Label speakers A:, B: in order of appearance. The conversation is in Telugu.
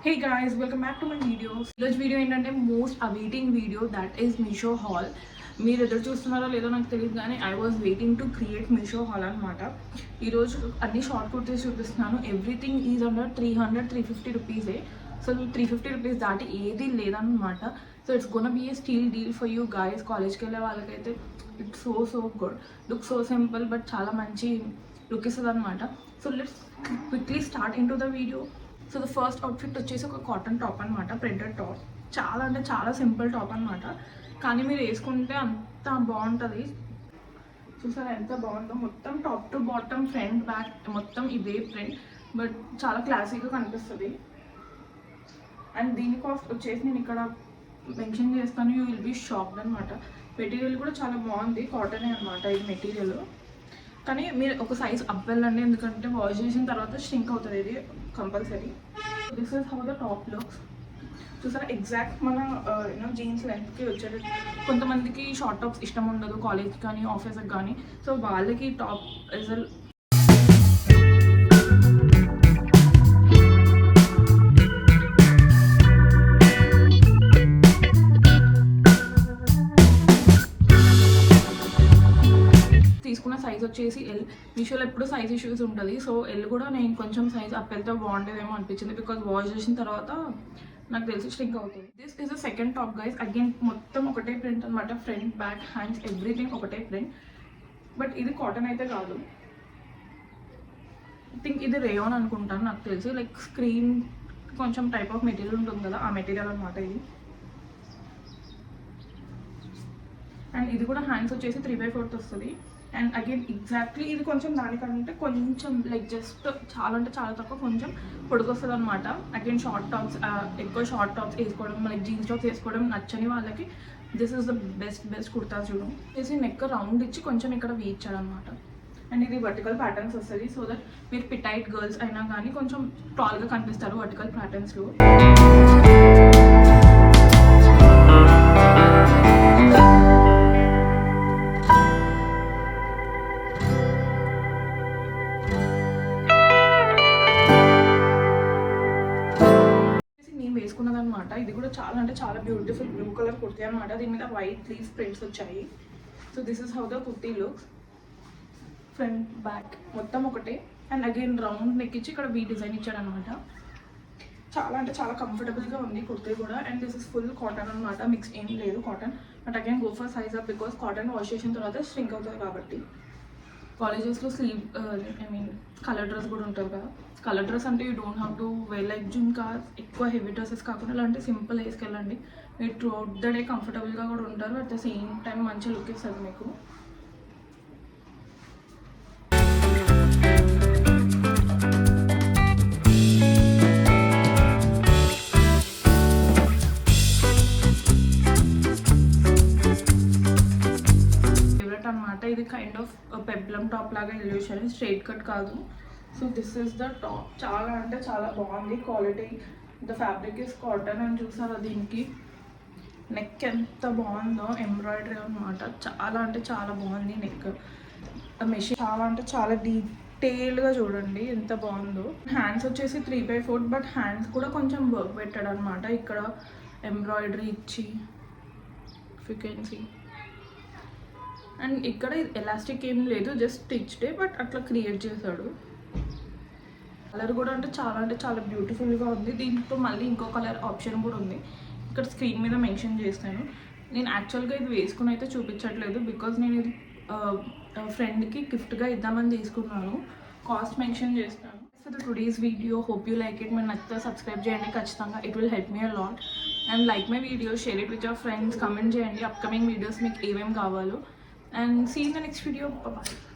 A: Hey guys, welcome back to my videos. ఈరోజు వీడియో ఏంటంటే most awaiting video that is Meesho hall. మీరు ఎదురు చూస్తున్నారో లేదో నాకు తెలియదు కానీ I was waiting to create Meesho hall అనమాట. ఈరోజు అన్ని షార్ట్ కుర్తీస్ చూపిస్తున్నాను. ఎవ్రీథింంగ్ ఈజ్ అండర్ 300-350 రూపీసే. సో 350 రూపీస్ దాటి ఏది లేదన్నమాట. So it's gonna be a steal deal for you guys. కాలేజ్కి వెళ్ళే వాళ్ళకైతే it's so good. Look so simple but చాలా మంచి లుక్ ఇస్తుంది అనమాట. So let's quickly start into the video. So the first outfit వచ్చేసి ఒక కాటన్ టాప్ అనమాట, ప్రింటెడ్ టాప్. చాలా అంటే చాలా సింపుల్ టాప్ అనమాట, కానీ మీరు వేసుకుంటే అంత బాగుంటుంది. చూసారా ఎంత బాగుందో. మొత్తం top to bottom front back మొత్తం ఇదే ప్రింట్, బట్ చాలా క్లాసీగా కనిపిస్తుంది. అండ్ దీని కాస్ట్ వచ్చేసి నేను ఇక్కడ మెన్షన్ చేస్తాను, యూ విల్ బీ షాక్డ్ అనమాట. మెటీరియల్ కూడా చాలా బాగుంది, కాటనే అనమాట ఈ మెటీరియల్. కానీ మీరు ఒక సైజ్ అప్ వెళ్ళండి, ఎందుకంటే వాష్ చేసిన తర్వాత ష్రింక్ అవుతుంది ఇది compulsory. This is how the top looks. చూసారా ఎగ్జాక్ట్ మన జీన్స్ లెంత్కి వచ్చేది. కొంతమందికి షార్ట్ టాప్స్ ఇష్టం ఉండదు, కాలేజ్ కానీ ఆఫీస్కి కానీ. సో వాళ్ళకి టాప్ ఇస్ తీసుకున్న సైజ్ వచ్చేసి ఎల్. మీషోలో ఎప్పుడు సైజ్ ఇష్యూస్ ఉంటుంది. సో ఎల్ కూడా నేను కొంచెం సైజ్ అప్ వెళ్తే బాగుండేదేమో అనిపించింది, బికాజ్ వాష్ చేసిన తర్వాత నాకు తెలిసి ష్రింక్ అవుతుంది. This is the second top guys. Again మొత్తం ఒకటే ప్రింట్ అనమాట, ఫ్రంట్ బ్యాక్ హ్యాండ్స్ ఎవ్రీథింగ్ ఒకటే ప్రింట్. బట్ ఇది కాటన్ అయితే కాదు, ఐ థింక్ ఇది రేయాన్ అనుకుంటాను నాకు తెలిసి. లైక్ స్క్రీన్ కొంచెం టైప్ ఆఫ్ మెటీరియల్ ఉంటుంది కదా, ఆ మెటీరియల్ అనమాట ఇది. అండ్ ఇది కూడా హ్యాండ్స్ వచ్చేసి 3/4 వస్తుంది. అండ్ అగైన్ ఎగ్జాక్ట్లీ ఇది కొంచెం దానికంటే కొంచెం లైక్ జస్ట్ చాలా అంటే చాలా తక్కువ కొంచెం పొడుగు వస్తుంది అనమాట. అగైన్ షార్ట్ టాప్స్, ఎక్కువ షార్ట్ టాప్స్ వేసుకోవడం, లైక్ జీన్స్ టాప్స్ వేసుకోవడం నచ్చని వాళ్ళకి this is the best kurta చూడడం. చేసి నెక్ రౌండ్ ఇచ్చి కొంచెం ఇక్కడ వేయించాడు అనమాట. అండ్ ఇది వర్టికల్ ప్యాటర్న్స్ వస్తుంది, సో దట్ మీరు పిటైట్ గర్ల్స్ అయినా కానీ కొంచెం టాల్గా కనిపిస్తారు వర్టికల్ ప్యాటర్న్స్లో. వేసుకున్నదనమాట. ఇది కూడా చాలా అంటే చాలా బ్యూటిఫుల్ బ్లూ కలర్ కుర్తీ అనమాట. దీని మీద వైట్ లీఫ్ ప్రింట్స్ వచ్చాయి. So this is how the kurti looks. Front back మొత్తం ఒకటే. అండ్ అగైన్ రౌండ్ నెక్ ఇచ్చి ఇక్కడ వీ డిజైన్ ఇచ్చాడు అనమాట. చాలా అంటే చాలా కంఫర్టబుల్గా ఉంది కుర్తీ కూడా. And this is full cotton అనమాట, మిక్స్ ఏం లేదు cotton. But again go for size up, because cotton wash చేసిన తర్వాత స్ట్రింక్ అవుతుంది కాబట్టి. కాలేజెస్లో sleeve I mean colour dress కూడా ఉంటుంది కదా. కలర్ డ్రెస్ అంటే you don't have to wear like jhumka, ఎక్కువ హెవీ డ్రెస్సెస్ కాకుండా ఇలాంటి సింపుల్ వేసుకెళ్ళండి. మీరు త్రూ అవుట్ ద డే కంఫర్టబుల్గా కూడా ఉంటారు, అట్ ద సేమ్ టైం మంచి లుక్ ఇస్తుంది మీకు. ఇది కైండ్ ఆఫ్ పెప్లమ్ టాప్ లాగా ఇల్యూషన్, స్ట్రైట్ కట్ కాదు. So this is the top. చాలా అంటే చాలా బాగుంది quality. The fabric is cotton. అని చూసారా దీనికి నెక్ ఎంత బాగుందో, ఎంబ్రాయిడరీ అనమాట. చాలా అంటే చాలా బాగుంది నెక్. మెషిన్ చాలా అంటే చాలా డీటెయిల్గా చూడండి ఎంత బాగుందో. హ్యాండ్స్ వచ్చేసి 3/4, బట్ హ్యాండ్స్ కూడా కొంచెం వర్క్ పెట్టాడు అనమాట. ఇక్కడ ఎంబ్రాయిడరీ ఇచ్చి ఫ్రీక్వెన్సీ. అండ్ ఇక్కడ ఎలాస్టిక్ ఏం లేదు, జస్ట్ స్టిచ్డే, బట్ అట్లా క్రియేట్ చేశాడు. కలర్ కూడా అంటే చాలా బ్యూటిఫుల్గా ఉంది. దీంట్లో మళ్ళీ ఇంకో కలర్ ఆప్షన్ కూడా ఉంది, ఇక్కడ స్క్రీన్ మీద మెన్షన్ చేస్తాను. నేను యాక్చువల్గా ఇది వేసుకుని అయితే చూపించట్లేదు, బికాజ్ నేను ఇది ఫ్రెండ్కి గిఫ్ట్గా ఇద్దామని తీసుకున్నాను. కాస్ట్ మెన్షన్ చేస్తాను. For the today's video, hope you like it. మీరు నచ్చితే సబ్స్క్రైబ్ చేయండి ఖచ్చితంగా, it will help me a lot. And like my video, share it with your friends, comment చేయండి అప్కమింగ్ వీడియోస్ మీకు ఏమేమి కావాలో. And see you in the next video. Bye bye.